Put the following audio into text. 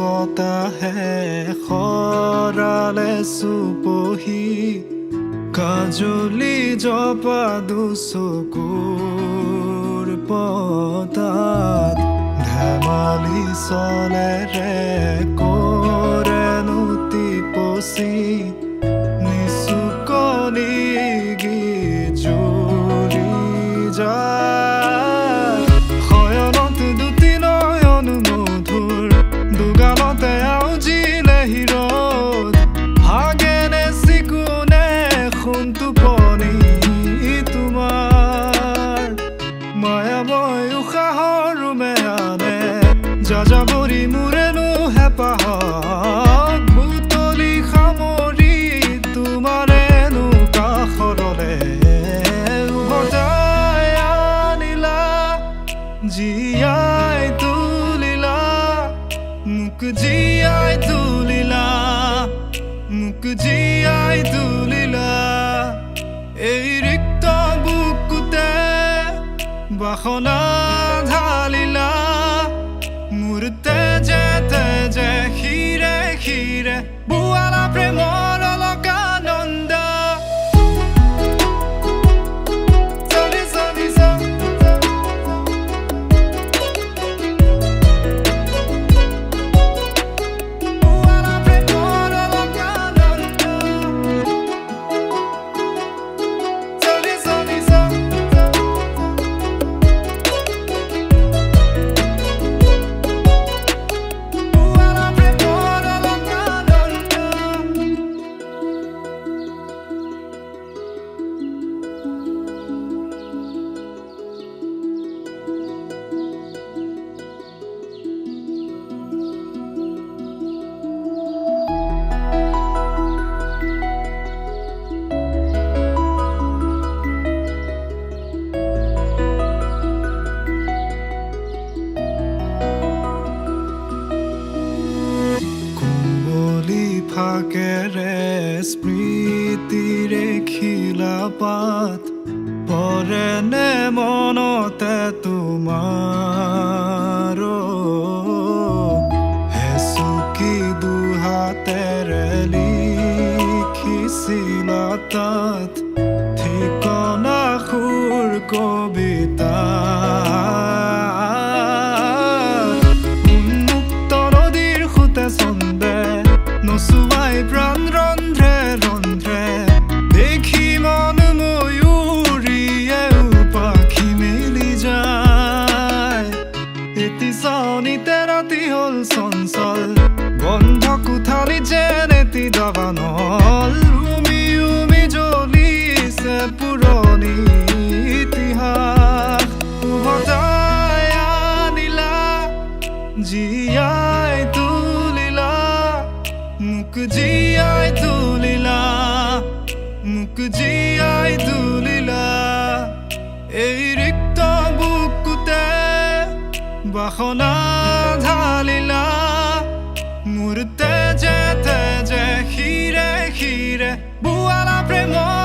বতাহে খৰালে চুপহি কাজলি জপা দুচকুৰ পতাত ধেমালি চলেৰে কৰেনো টিপচি নিচুকনি গীত জুৰি যায় শয়নত দুটি নয়ন মধুৰ দুগালতে আউজিলে হিৰত ভাগেনে চিকুনে সোণ টোপনি তোমাৰ মায়াময় উশাহৰ মেয়ানে যাযাবৰী মোৰেনো হেঁপাহক বুটলি সামৰি তোমাৰেনো কাষৰলে উভতাই আনিলা জীয়াই তুলিলা মোক জীয়াই তুলিলা মোক জীয়াই তুলিলা এই ৰিক্ত বুকুতে বাসনা ঢালিলা মোৰ তেজে তেজে শিৰে শিৰে বোৱালা প্ৰেমৰ অলকানন্দ ফাকেৰে স্মৃতিৰে খিলাপাত পৰেনে মনতে তোমাৰ হেচুকি দুহাতেৰে লিখিছিলা তাত ঠিকনা সুৰ কবিতা উন্মুক্ত নদীৰ সুতে চন্দে নচুৱাই প্ৰাণ ৰন্ধ্ৰে ৰন্ধ্ৰে দেখি মন ময়ূৰীয়ে পাখি মেলি যায় এটি চাউনিতে ৰাতি হ'ল চঞ্চল বন্ধ কোঠালি যেন এটি দাবানল উমি উমি জ্বলিছে পুৰণি ইতিহাস উভতাই আনিলা জীয়াই তুলিলা মোক জীয়াই তুলিলা মোক জীয়াই তুলিলা এই ৰিক্ত বুকুতে বাসনা ঢালিলা মোৰ তেজে তেজে শিৰে শিৰে বোৱালা প্ৰেমৰ